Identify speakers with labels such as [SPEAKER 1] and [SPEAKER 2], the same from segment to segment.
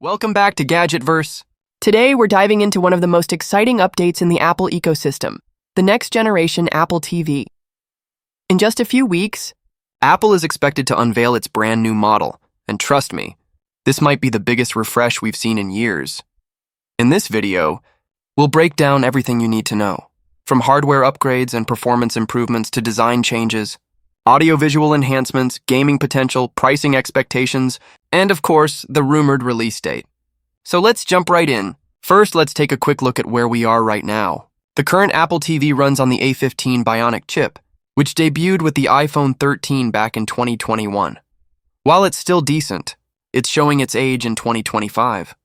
[SPEAKER 1] Welcome back to Gadgetverse.
[SPEAKER 2] Today, we're diving into one of the most exciting updates in the Apple ecosystem, the next generation Apple TV. In just a few weeks,
[SPEAKER 1] Apple is expected to unveil its brand new model, and trust me, this might be the biggest refresh we've seen in years. In this video, we'll break down everything you need to know, from hardware upgrades and performance improvements to design changes, audio-visual enhancements, gaming potential, pricing expectations, and of course, the rumored release date. So let's jump right in. First, let's take a quick look at where we are right now. The current Apple TV runs on the A15 Bionic chip, which debuted with the iPhone 13 back in 2021. While it's still decent, it's showing its age in 2025.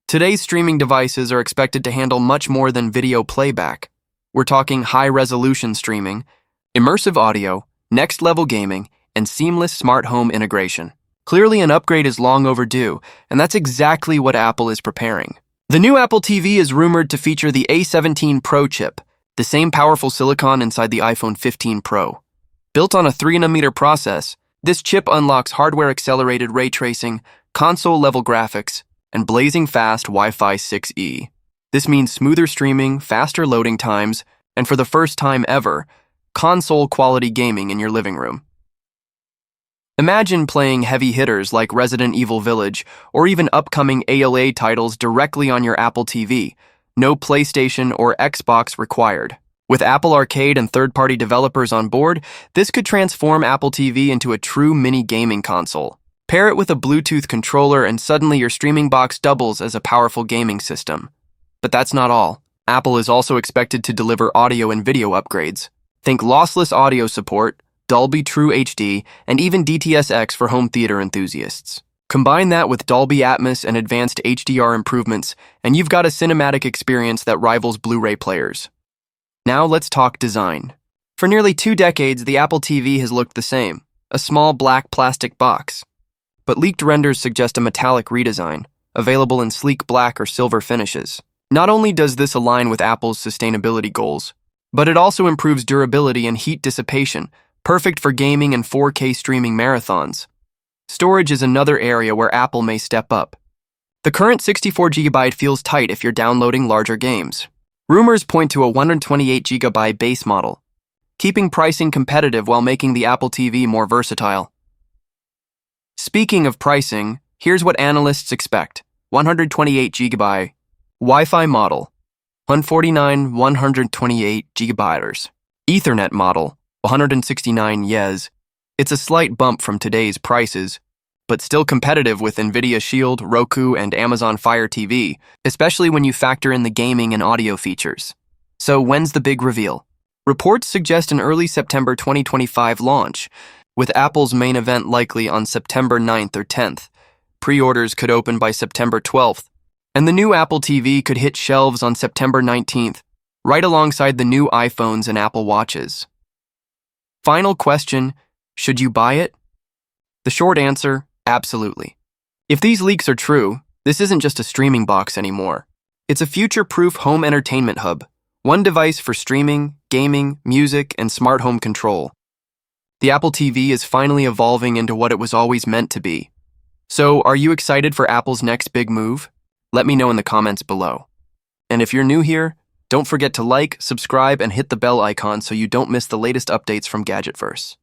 [SPEAKER 1] Today's streaming devices are expected to handle much more than video playback. We're talking high-resolution streaming, immersive audio, next-level gaming, and seamless smart home integration. Clearly, an upgrade is long overdue, and that's exactly what Apple is preparing. The new Apple TV is rumored to feature the A17 Pro chip, the same powerful silicon inside the iPhone 15 Pro. Built on a 3nm process, this chip unlocks hardware-accelerated ray tracing, console-level graphics, and blazing fast Wi-Fi 6E. This means smoother streaming, faster loading times, and for the first time ever, console-quality gaming in your living room. Imagine playing heavy hitters like Resident Evil Village or even upcoming ALA titles directly on your Apple TV. No PlayStation or Xbox required. With Apple Arcade and third-party developers on board, this could transform Apple TV into a true mini gaming console. Pair it with a Bluetooth controller and suddenly your streaming box doubles as a powerful gaming system. But that's not all. Apple is also expected to deliver audio and video upgrades. Think lossless audio support, Dolby True HD, and even DTS:X for home theater enthusiasts. Combine that with Dolby Atmos and advanced HDR improvements, and you've got a cinematic experience that rivals Blu-ray players. Now let's talk design. For nearly 2 decades, the Apple TV has looked the same, a small black plastic box. But leaked renders suggest a metallic redesign, available in sleek black or silver finishes. Not only does this align with Apple's sustainability goals, but it also improves durability and heat dissipation, perfect for gaming and 4K streaming marathons. Storage is another area where Apple may step up. The current 64GB feels tight if you're downloading larger games. Rumors point to a 128GB base model, keeping pricing competitive while making the Apple TV more versatile. Speaking of pricing, here's what analysts expect. 128GB Wi-Fi model, 128GB. Ethernet model, 169 YES. It's a slight bump from today's prices, but still competitive with NVIDIA Shield, Roku, and Amazon Fire TV, especially when you factor in the gaming and audio features. So when's the big reveal? Reports suggest an early September 2025 launch, with Apple's main event likely on September 9th or 10th. Pre-orders could open by September 12th, and the new Apple TV could hit shelves on September 19th, right alongside the new iPhones and Apple Watches. Final question, should you buy it? The short answer, absolutely. If these leaks are true, this isn't just a streaming box anymore. It's a future-proof home entertainment hub, one device for streaming, gaming, music, and smart home control. The Apple TV is finally evolving into what it was always meant to be. So, are you excited for Apple's next big move? Let me know in the comments below. And if you're new here, don't forget to like, subscribe, and hit the bell icon so you don't miss the latest updates from Gadgetverse.